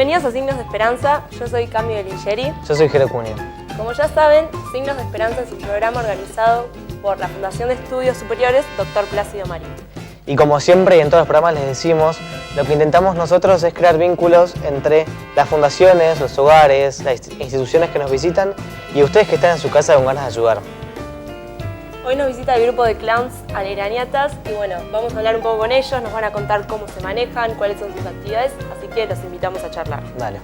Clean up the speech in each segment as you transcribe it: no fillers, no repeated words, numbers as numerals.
Bienvenidos a Signos de Esperanza, yo soy Cami Belingeri. Yo soy Jero Cunha. Como ya saben, Signos de Esperanza es un programa organizado por la Fundación de Estudios Superiores Dr. Plácido Marín. Y como siempre y en todos los programas les decimos, lo que intentamos nosotros es crear vínculos entre las fundaciones, los hogares, las instituciones que nos visitan y ustedes que están en su casa con ganas de ayudar. Hoy nos visita el grupo de clowns Alegraniatas y bueno, vamos a hablar un poco con ellos, nos van a contar cómo se manejan, cuáles son sus actividades, así que los invitamos a charlar. Dale.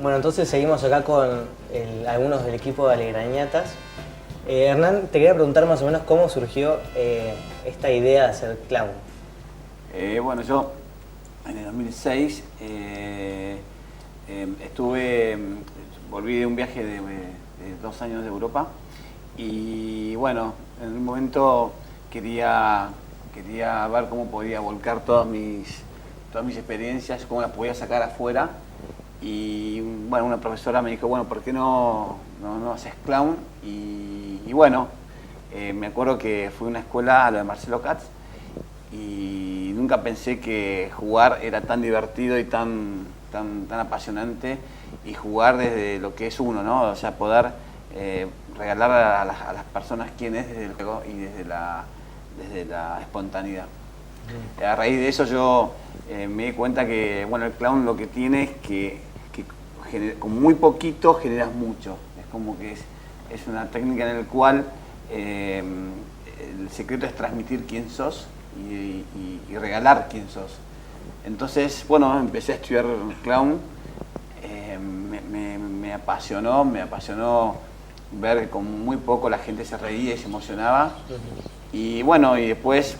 Bueno, entonces seguimos acá con algunos del equipo de Alegraniatas. Hernán, te quería preguntar más o menos cómo surgió esta idea de ser clown. Bueno, yo en el 2006 volví de un viaje de 2 años de Europa y bueno, en un momento quería ver cómo podía volcar todas mis experiencias, cómo las podía sacar afuera. Y bueno, una profesora me dijo, bueno, ¿por qué no haces clown? Y bueno, me acuerdo que fui a una escuela, a la de Marcelo Katz, y nunca pensé que jugar era tan divertido y tan apasionante, y jugar desde lo que es uno, ¿no? O sea, poder regalar a las personas quién es desde el juego y desde la espontaneidad. A raíz de eso yo me di cuenta que bueno, el clown lo que tiene es que con muy poquito generas mucho. Es como que es una técnica en la cual el secreto es transmitir quién sos y regalar quién sos. Entonces, bueno, empecé a estudiar clown, me apasionó ver que con muy poco la gente se reía y se emocionaba. Y bueno, y después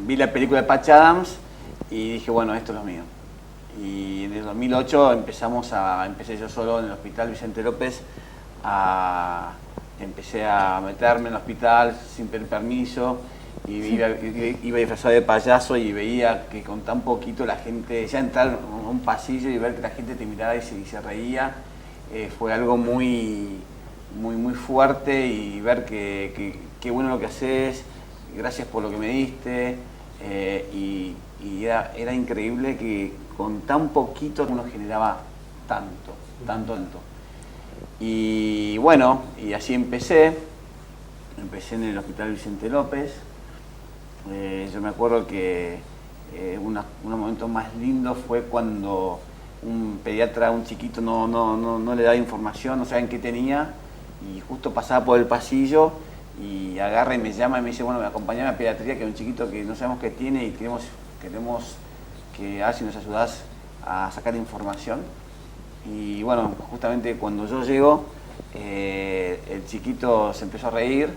vi la película de Patch Adams y dije, bueno, esto es lo mío. Y en el 2008 empecé yo solo en el Hospital Vicente López, empecé a meterme en el hospital sin pedir permiso, y iba disfrazado de payaso y veía que con tan poquito la gente, ya entrar a un pasillo y ver que la gente te miraba y se reía, fue algo muy fuerte, y ver que bueno lo que haces, gracias por lo que me diste, y era increíble que con tan poquito uno generaba tanto. Y bueno, y así empecé en el Hospital Vicente López. Yo me acuerdo que uno de los momentos más lindos fue cuando un pediatra, un chiquito, no le daba información, no sabía qué tenía, y justo pasaba por el pasillo y agarra y me llama y me dice, bueno, me acompañame a pediatría, que es un chiquito que no sabemos qué tiene y queremos que si nos ayudás a sacar información. Y bueno, justamente cuando yo llego, el chiquito se empezó a reír.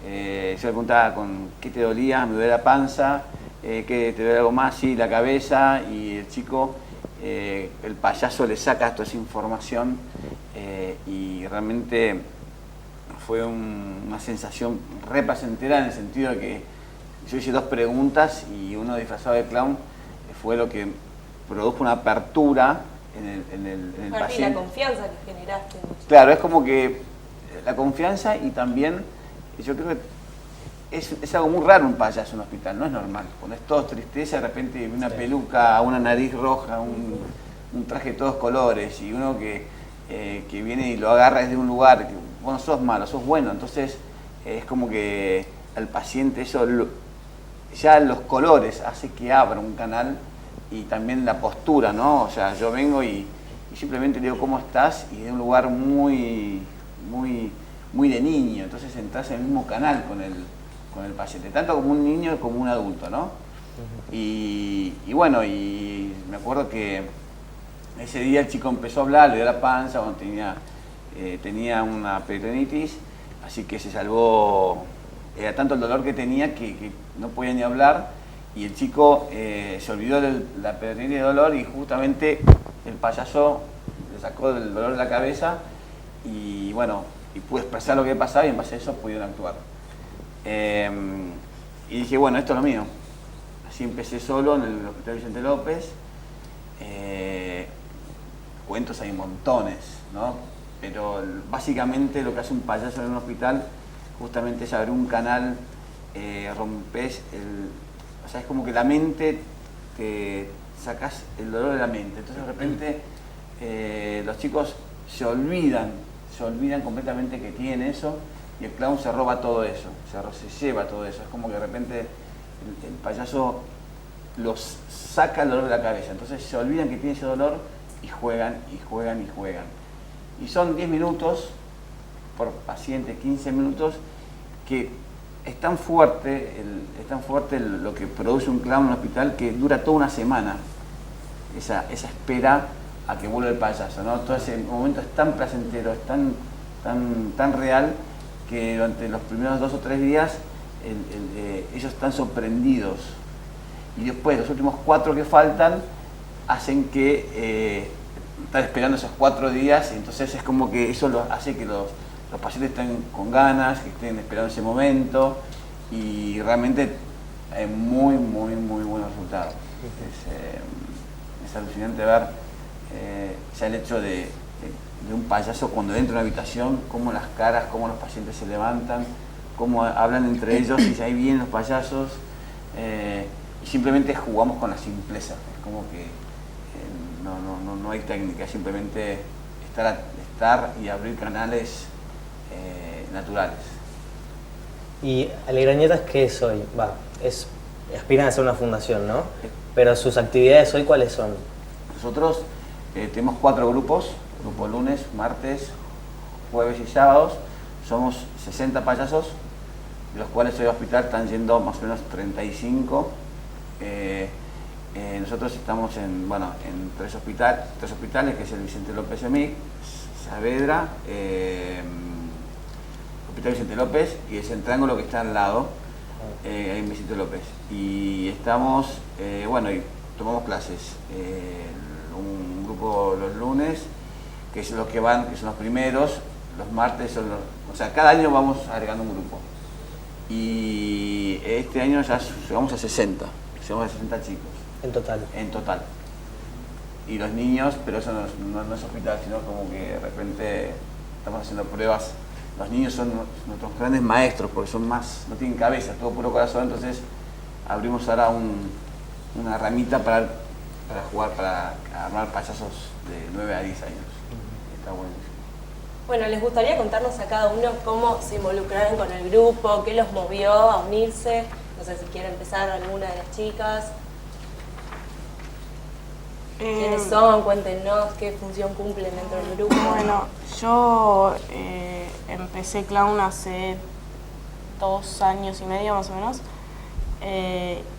Yo le preguntaba qué te dolía, me duele la panza, ¿qué te duele algo más? Sí, la cabeza. Y el chico, el payaso le saca toda esa información, y realmente fue una sensación re placentera, en el sentido de que yo hice 2 preguntas y uno disfrazado de clown fue lo que produjo una apertura en el paciente. La confianza que generaste. Claro, es como que la confianza, y también yo creo que es algo muy raro un payaso en un hospital, no es normal. Cuando es todo tristeza, de repente una peluca, una nariz roja, un traje de todos colores, y uno que viene y lo agarra desde un lugar, que vos no sos malo, sos bueno. Entonces es como que al paciente eso, ya los colores hace que abra un canal, y también la postura, ¿no? O sea, yo vengo y simplemente le digo cómo estás, y de un lugar muy de niño, entonces entras en el mismo canal con el paciente, tanto como un niño como un adulto, ¿no? Y bueno, y me acuerdo que ese día el chico empezó a hablar, le dio la panza, bueno, tenía una peritonitis, así que se salvó. Era tanto el dolor que tenía que no podía ni hablar, y el chico se olvidó de la peritonitis de dolor, y justamente el payaso le sacó el dolor de la cabeza, y bueno, y pude expresar lo que pasaba, y en base a eso pudieron actuar. Y dije, bueno, esto es lo mío. Así empecé solo en el Hospital Vicente López. Cuentos hay montones, ¿no? pero básicamente lo que hace un payaso en un hospital justamente es abrir un canal, rompes o sea, es como que la mente, te sacas el dolor de la mente, entonces de repente los chicos se olvidan completamente que tienen eso, y el clown se roba todo eso, se lleva todo eso, es como que de repente el payaso los saca el dolor de la cabeza, entonces se olvidan que tienen ese dolor y juegan, y juegan, y juegan. Y son 10 minutos por paciente, 15 minutos, que es tan fuerte lo que produce un clown en un hospital que dura toda una semana, esa espera a que vuelva el payaso, ¿no? Todo ese momento es tan placentero, es tan real, que durante los primeros 2 o 3 días ellos están sorprendidos, y después los últimos 4 que faltan hacen que están esperando esos 4 días, y entonces es como que eso hace que los pacientes estén con ganas, que estén esperando ese momento, y realmente hay muy buenos resultados. Es alucinante ver ya el hecho de un payaso cuando entra en una habitación, cómo las caras, cómo los pacientes se levantan, cómo hablan entre ellos, y ahí vienen los payasos, y simplemente jugamos con la simpleza, es como que no hay técnica, simplemente estar y abrir canales naturales. ¿Y Alegrañetas qué es hoy? Aspiran a ser una fundación, ¿no? Pero sus actividades hoy, ¿cuáles son? Nosotros tenemos 4 grupos, grupo lunes, martes, jueves y sábados. Somos 60 payasos, de los cuales hoy al hospital están yendo más o menos 35. Nosotros estamos en 3 hospitales, que es el Vicente López Emig, Saavedra, Hospital Vicente López, y es el Triángulo que está al lado, ahí en Vicente López. Y estamos, y tomamos clases, un grupo los lunes, que son los que van, que son los primeros, los martes son o sea, cada año vamos agregando un grupo. Y este año ya llegamos a 60 chicos. En total. En total. Y los niños, pero eso no es hospital, sino como que de repente estamos haciendo pruebas. Los niños son nuestros grandes maestros, porque no tienen cabeza, todo puro corazón, entonces abrimos ahora una ramita para jugar, para armar payasos de 9 a 10 años. Está buenísimo. Bueno, ¿les gustaría contarnos a cada uno cómo se involucraron con el grupo, qué los movió a unirse? No sé si quiere empezar alguna de las chicas. ¿Quiénes son? Cuéntenos qué función cumplen dentro del grupo. Bueno, yo empecé clown hace 2 años y medio más o menos,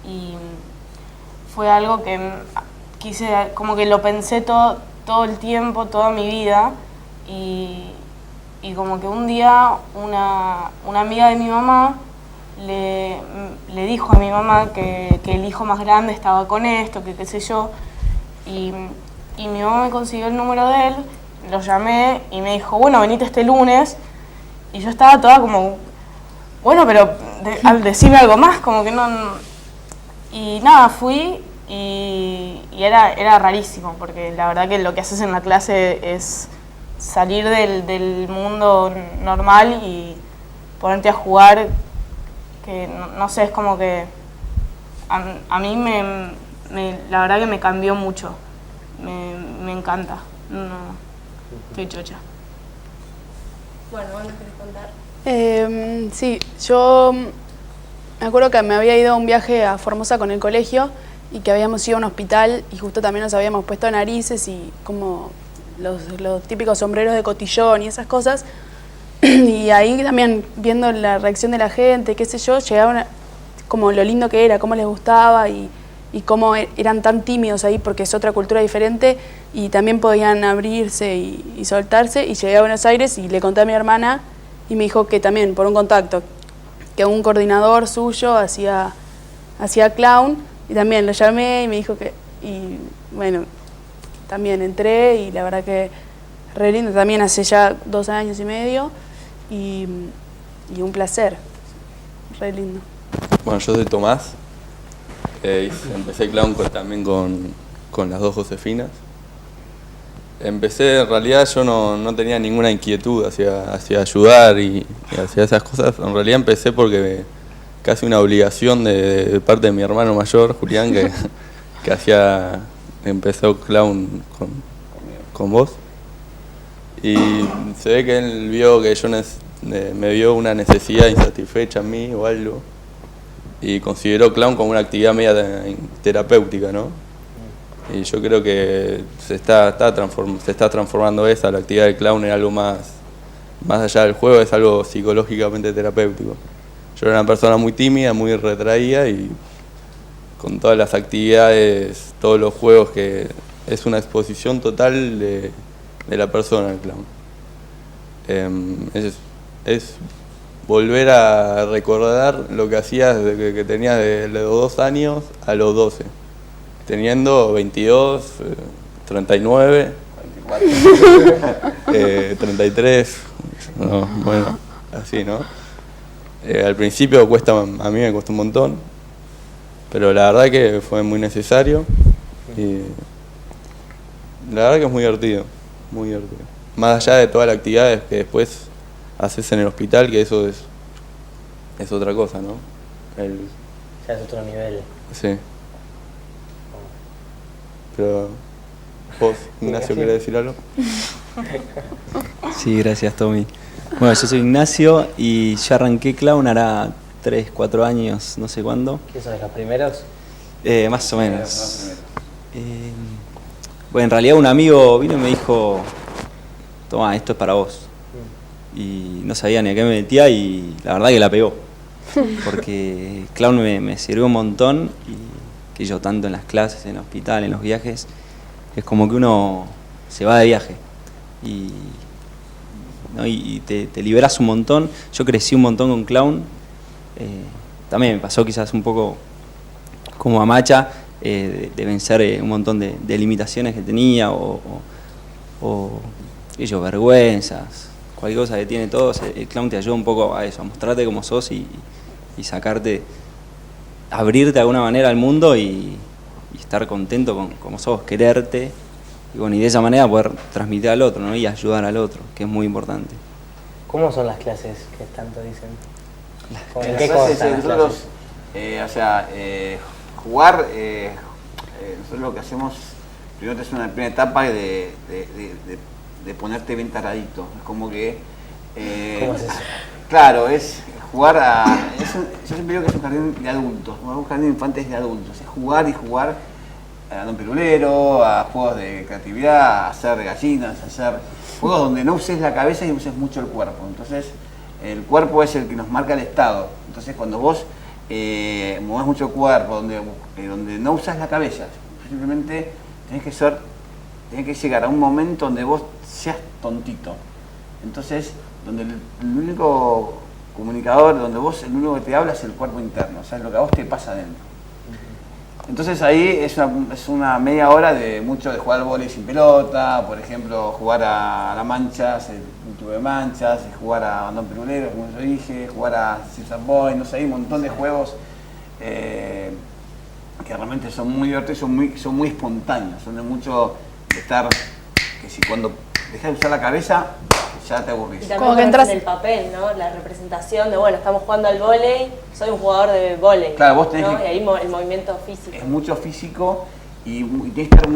y fue algo que quise, como que lo pensé todo el tiempo, toda mi vida, y como que un día una amiga de mi mamá le dijo a mi mamá que el hijo más grande estaba con esto, que qué sé yo, y mi mamá me consiguió el número de él, lo llamé y me dijo, bueno, venite este lunes, y yo estaba toda como, bueno, pero decime algo más, como que no. Y nada, fui y era rarísimo, porque la verdad que lo que haces en la clase es salir del mundo normal y ponerte a jugar, que no sé, es como que a mí la verdad que me cambió mucho, me encanta, estoy chocha. Bueno, ¿vos nos querés contar? Sí, yo me acuerdo que me había ido a un viaje a Formosa con el colegio y que habíamos ido a un hospital y justo también nos habíamos puesto narices y como los típicos sombreros de cotillón y esas cosas. Y ahí también viendo la reacción de la gente, qué sé yo, llegaban como lo lindo que era, cómo les gustaba y cómo eran tan tímidos ahí porque es otra cultura diferente y también podían abrirse y soltarse. Y llegué a Buenos Aires y le conté a mi hermana y me dijo que también por un contacto, que un coordinador suyo hacía clown y también lo llamé y me dijo que, y bueno, también entré y la verdad que re lindo, también hace ya 2 años y medio y un placer, re lindo. Bueno, yo soy Tomás, empecé clown también con las 2 Josefinas. Empecé, en realidad yo no tenía ninguna inquietud hacia ayudar y hacia esas cosas. En realidad empecé porque casi una obligación de parte de mi hermano mayor, Julián, que empezó clown con vos. Y se ve que él vio que me vio una necesidad insatisfecha en mí o algo. Y consideró clown como una actividad media terapéutica, ¿no? Y yo creo que se está transformando la actividad del clown en algo más allá del juego, es algo psicológicamente terapéutico. Yo era una persona muy tímida, muy retraída y con todas las actividades, todos los juegos, que es una exposición total de la persona el clown. Es volver a recordar lo que hacías desde que tenías de los 2 años a los 12. Teniendo 22, 39, 33, no, bueno, así, ¿no? Al principio a mí me costó un montón, pero la verdad que fue muy necesario y la verdad que es muy divertido, muy divertido. Más allá de todas las actividades que después haces en el hospital, que eso es otra cosa, ¿no? Ya es otro nivel. Sí. Pero vos, Ignacio, ¿querés decir algo? Sí, gracias, Tommy. Bueno, yo soy Ignacio y yo arranqué clown hará 3, 4 años, no sé cuándo. ¿Qué son los primeros? Más o menos. Bueno, en realidad un amigo vino y me dijo, toma, esto es para vos. Y no sabía ni a qué me metía y la verdad que la pegó. Porque clown me sirvió un montón y que yo tanto en las clases, en el hospital, en los viajes, es como que uno se va de viaje y te liberas un montón. Yo crecí un montón con clown, también me pasó quizás un poco como a Macha, de vencer un montón de limitaciones que tenía o vergüenzas, cualquier cosa que tiene todos. El clown te ayuda un poco a eso, a mostrarte como sos y sacarte, abrirte de alguna manera al mundo y estar contento con como sos, quererte y bueno, y de esa manera poder transmitir al otro, ¿no? Y ayudar al otro, que es muy importante. ¿Cómo son las clases que tanto dicen? ¿En Las qué clases, constan las nosotros, clases? jugar, nosotros lo que hacemos, primero es una primera etapa de ponerte bien taradito. Es como que... ¿Cómo es eso? Claro, es jugar yo siempre digo que es un jardín de adultos, ¿no? Un jardín de infantes de adultos. Es jugar y jugar a Don Pirulero, a juegos de creatividad, a hacer gallinas, a hacer juegos donde no uses la cabeza y uses mucho el cuerpo. Entonces, el cuerpo es el que nos marca el estado. Entonces, cuando vos movés mucho el cuerpo, donde no usas la cabeza, simplemente tenés que llegar a un momento donde vos seas tontito. Entonces, donde el único comunicador, donde vos el único que te habla es el cuerpo interno, o sea, lo que a vos te pasa adentro. Entonces ahí es una media hora de jugar al vóley sin pelota, por ejemplo, jugar a la manchas, un tubo de manchas, jugar a Don Pirulero, como yo dije, jugar a Caesar Boy, no sé, hay un montón de juegos que realmente son muy divertidos, son muy espontáneos, son de mucho de estar, que si cuando dejas de usar la cabeza, ya te aburrís. Y también Como que entras en el papel, ¿no? La representación de, bueno, estamos jugando al vóley, soy un jugador de vóley. Claro, vos tenés ¿no? que... Y ahí el movimiento físico. Es mucho físico y tienes que estar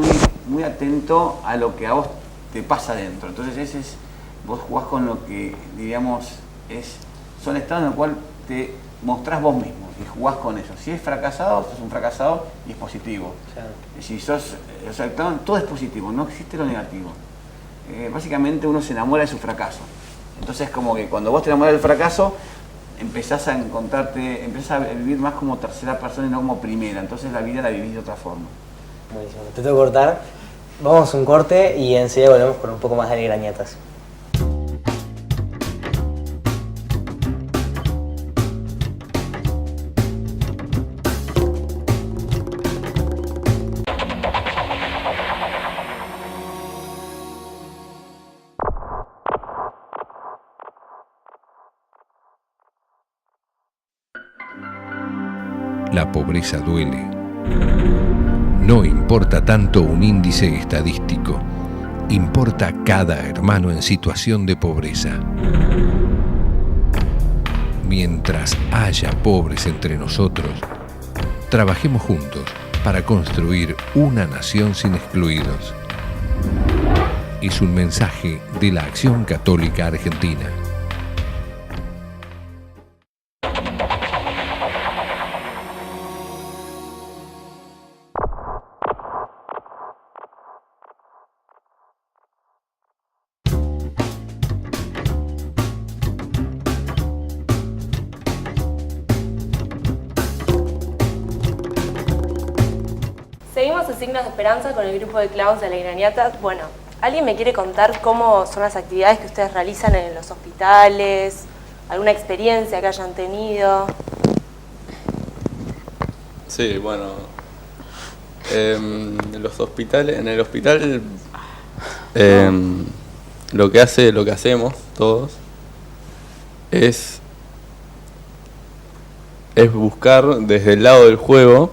muy atento a lo que a vos te pasa adentro. Entonces vos jugás con lo que, diríamos, son estados en los cuales te mostrás vos mismo y jugás con eso. Si es fracasado, sos un fracasado y es positivo. Claro. Si todo es positivo, no existe lo negativo. Básicamente uno se enamora de su fracaso. Entonces como que cuando vos te enamoras del fracaso, empezás a vivir más como tercera persona y no como primera. Entonces la vida la vivís de otra forma. Buenísimo. Te tengo que cortar. Vamos a un corte y enseguida volvemos con un poco más de Alegrañatas. La pobreza duele. No importa tanto un índice estadístico. importa cada hermano en situación de pobreza. Mientras haya pobres entre nosotros, trabajemos juntos para construir una nación sin excluidos. Es un mensaje de la Acción Católica Argentina. Seguimos en Signos de Esperanza con el grupo de clowns de la Iraniatas. Bueno, ¿alguien me quiere contar cómo son las actividades que ustedes realizan en los hospitales? ¿Alguna experiencia que hayan tenido? Sí, bueno, en el hospital lo que hacemos todos es buscar desde el lado del juego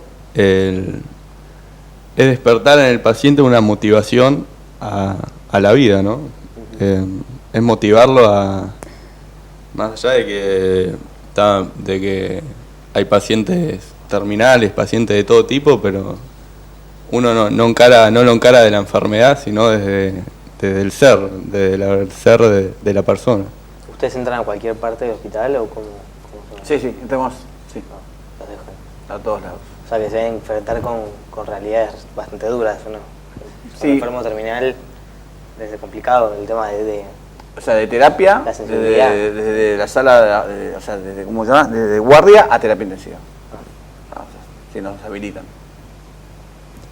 es despertar en el paciente una motivación a la vida, ¿no? Es motivarlo más allá de que hay pacientes terminales, pacientes de todo tipo, pero uno no lo encara de la enfermedad, sino desde el ser, de la persona. ¿Ustedes entran a cualquier parte del hospital o cómo son? Sí, entramos, sí, Los dejan. a todos lados. O sea, que se deben enfrentar con realidades bastante duras, ¿no? Sí. Un enfermo terminal es complicado el tema O sea, de terapia, La sensibilidad. desde la sala, o sea, ¿cómo se llama? Desde guardia a terapia intensiva. O sea, sí, nos habilitan.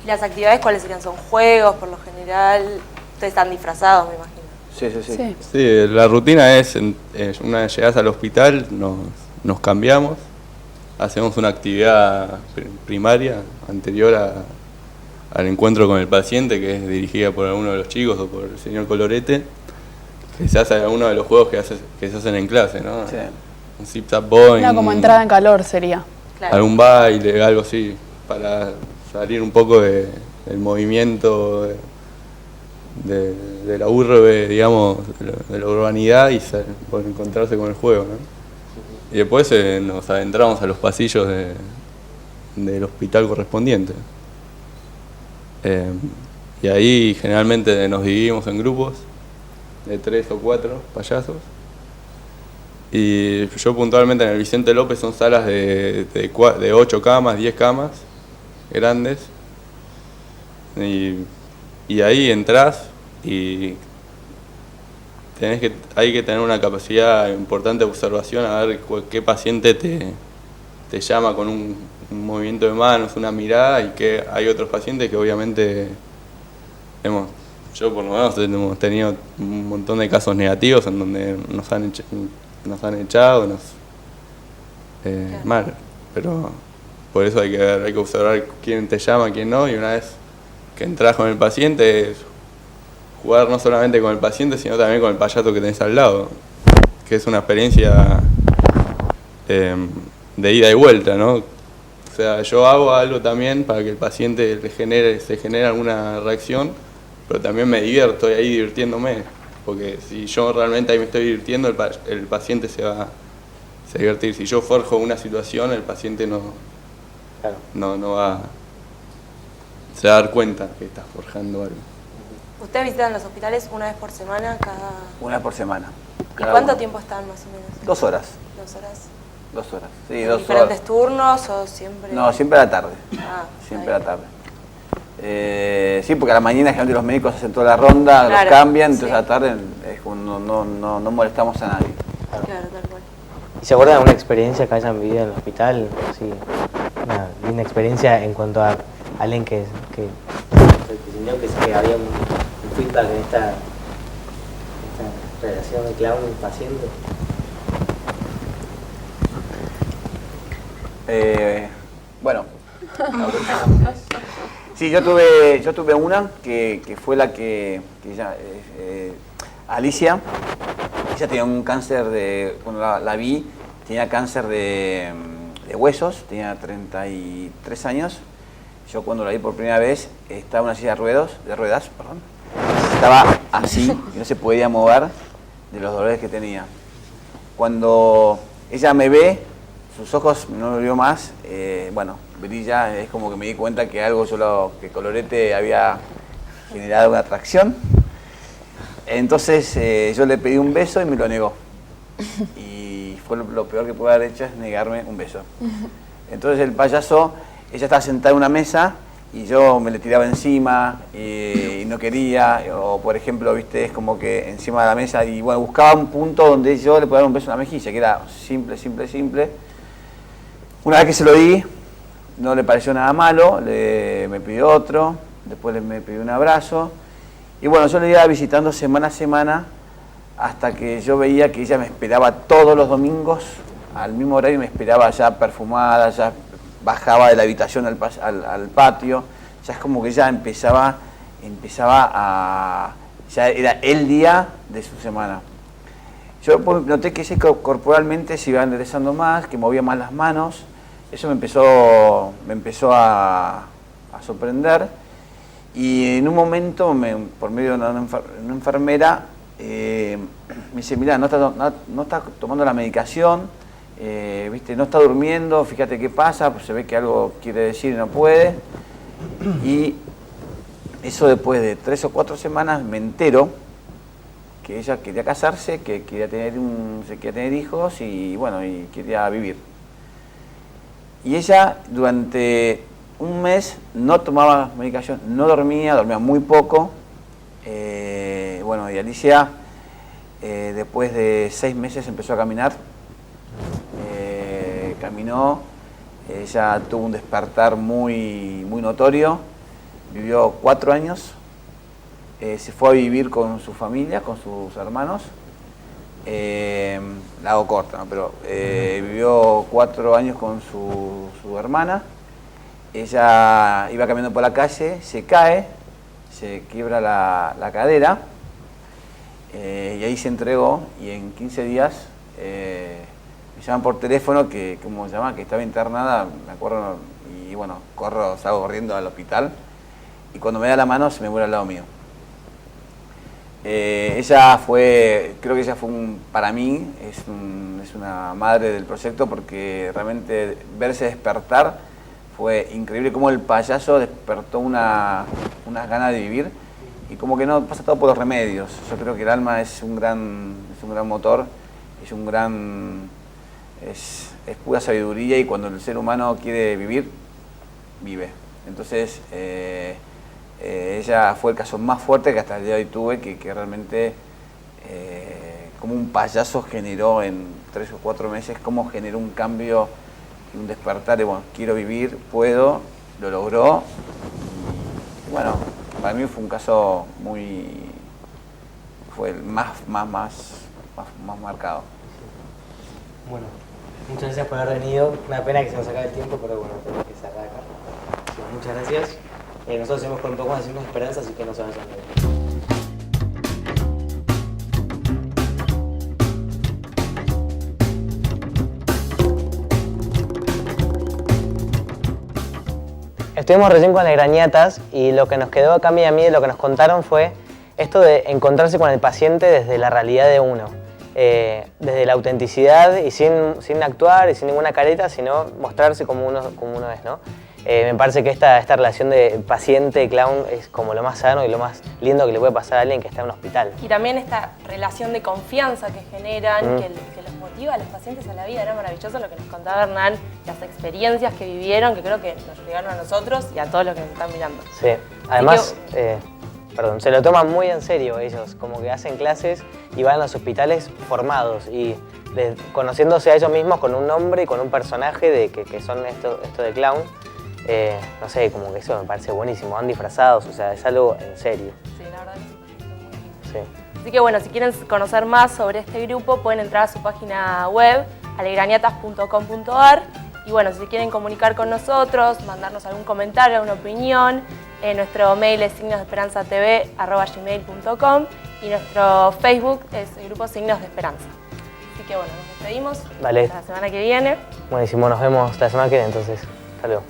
¿Y las actividades cuáles serían? ¿Son juegos por lo general? Ustedes están disfrazados, me imagino. Sí. Sí, la rutina es una vez llegas al hospital, nos cambiamos, hacemos una actividad primaria anterior al encuentro con el paciente, que es dirigida por alguno de los chicos o por el señor Colorete, que se hace alguno de los juegos que se hacen en clase, ¿no? Sí. Un zip-zap boing, Una como entrada en calor sería. Claro. algún baile, algo así, para salir un poco del movimiento de la urbe, digamos, de la urbanidad y por encontrarse con el juego, ¿no? Y después nos adentramos a los pasillos del hospital correspondiente. Y ahí generalmente nos dividimos en grupos de 3 o 4 payasos. Y yo puntualmente en el Vicente López son salas de 8 camas, 10 camas, grandes. Y ahí entras y hay que tener una capacidad importante de observación a ver qué paciente te llama con un movimiento de manos, una mirada, y que hay otros pacientes que obviamente yo por lo menos hemos tenido un montón de casos negativos en donde nos han echado, mal, pero por eso hay que observar quién te llama, quién no, y una vez que entras con el paciente es jugar no solamente con el paciente, sino también con el payaso que tenés al lado, que es una experiencia de ida y vuelta, ¿no? O sea, yo hago algo también para que el paciente se genere alguna reacción, pero también me divierto, estoy ahí divirtiéndome, porque si yo realmente ahí me estoy divirtiendo, el paciente se va a divertir. Si yo forjo una situación, el paciente no va se va a dar cuenta que está forjando algo. ¿Ustedes visitan los hospitales una vez por semana cada...? Una vez por semana. ¿Y cuánto tiempo están más o menos? 2 horas. 2 horas. 2 horas. Sí, ¿En 2 diferentes horas. turnos o siempre...? No, siempre a la tarde. Ah, Siempre a la tarde. Sí, porque a la mañana generalmente los médicos hacen toda la ronda, Claro, los cambian, entonces sí. a la tarde es como no molestamos a nadie. Claro, tal cual. ¿Y se acuerdan de una experiencia que hayan vivido en el hospital? Sí, una linda experiencia en cuanto a alguien que sintió que había un feedback en esta relación de clown-paciente. Bueno. Sí, yo tuve una que fue la que ella, Alicia, ella tenía un cáncer cuando la vi, tenía cáncer de huesos, tenía 33 años. Yo cuando la vi por primera vez estaba en una silla de ruedas, estaba así, que no se podía mover de los dolores que tenía. Cuando ella me ve, sus ojos no me vio más, bueno, brilla, es como que me di cuenta que algo que Colorete había generado una atracción. Entonces yo le pedí un beso y me lo negó. Y fue lo peor que pude haber hecho, es negarme un beso. Entonces el payaso, ella estaba sentada en una mesa y yo me le tiraba encima y no quería, o por ejemplo, viste, es como que encima de la mesa y bueno, buscaba un punto donde yo le podía dar un beso en la mejilla, que era simple, simple, simple. Una vez que se lo di, no le pareció nada malo, me pidió otro, después me pidió un abrazo. Y bueno, yo le iba visitando semana a semana hasta que yo veía que ella me esperaba todos los domingos, al mismo horario me esperaba ya perfumada, ya bajaba de la habitación al patio, ya es como que ya empezaba a... ya era el día de su semana. Yo noté que ella corporalmente se iba enderezando más, que movía más las manos, eso me empezó a sorprender. Y en un momento, por medio de una enfermera, me dice, mirá, no está tomando la medicación, ¿viste? No está durmiendo, fíjate qué pasa, pues se ve que algo quiere decir y no puede. Y eso después de 3 o 4 semanas me entero que ella quería casarse, que quería tener hijos y bueno, y quería vivir. Y ella durante un mes no tomaba medicación, no dormía muy poco. Bueno, y Alicia después de 6 meses empezó a caminar. Caminó, ella tuvo un despertar muy notorio, vivió 4 años, se fue a vivir con su familia, con sus hermanos. La hago corta, ¿no? Pero vivió 4 años con su hermana. Ella iba caminando por la calle, se cae, se quiebra la cadera y ahí se entregó y en 15 días me llaman por teléfono que estaba internada, me acuerdo, y bueno, salgo corriendo al hospital y cuando me da la mano se me muere al lado mío. Creo que ella fue para mí, es una madre del proyecto porque realmente verse despertar fue increíble, como el payaso despertó unas ganas de vivir y como que no pasa todo por los remedios. Yo creo que el alma es un gran motor, es pura sabiduría y cuando el ser humano quiere vivir, vive. Entonces ella fue el caso más fuerte que hasta el día de hoy tuve, que realmente como un payaso generó en 3 o 4 meses, cómo generó un cambio y un despertar de, bueno, quiero vivir, puedo, lo logró. Y bueno, para mí fue un caso fue el más marcado. Bueno, muchas gracias por haber venido. Una pena que se nos acabe el tiempo, pero bueno, tenemos que cerrar acá. Bueno, muchas gracias. Nosotros seguimos con un poco más de signos de esperanza, así que no se vayan a ver. Estuvimos recién con las Grañatas y lo que nos quedó acá a mí de lo que nos contaron fue esto de encontrarse con el paciente desde la realidad de uno, desde la autenticidad y sin actuar y sin ninguna careta, sino mostrarse como uno es, ¿no? Me parece que esta relación de paciente-clown es como lo más sano y lo más lindo que le puede pasar a alguien que está en un hospital. Y también esta relación de confianza que generan, que los motiva a los pacientes a la vida. Era maravilloso lo que nos contaba Hernán, las experiencias que vivieron, que creo que nos llegaron a nosotros y a todos los que nos están mirando. Sí, además, se lo toman muy en serio ellos, como que hacen clases y van a los hospitales formados y conociéndose a ellos mismos con un nombre y con un personaje que son esto de clown. No sé, como que eso me parece buenísimo, van disfrazados, o sea, es algo en serio. Sí, la verdad que es un proyecto muy lindo. Sí. Así que bueno, si quieren conocer más sobre este grupo, pueden entrar a su página web, alegrañatas.com.ar. Y bueno, si quieren comunicar con nosotros, mandarnos algún comentario, alguna opinión, nuestro mail es signosdeesperanzatv@gmail.com y nuestro Facebook es el grupo Signos de Esperanza. Así que bueno, nos despedimos. Vale. Hasta la semana que viene. Buenísimo, nos vemos la semana que viene entonces. Hasta luego.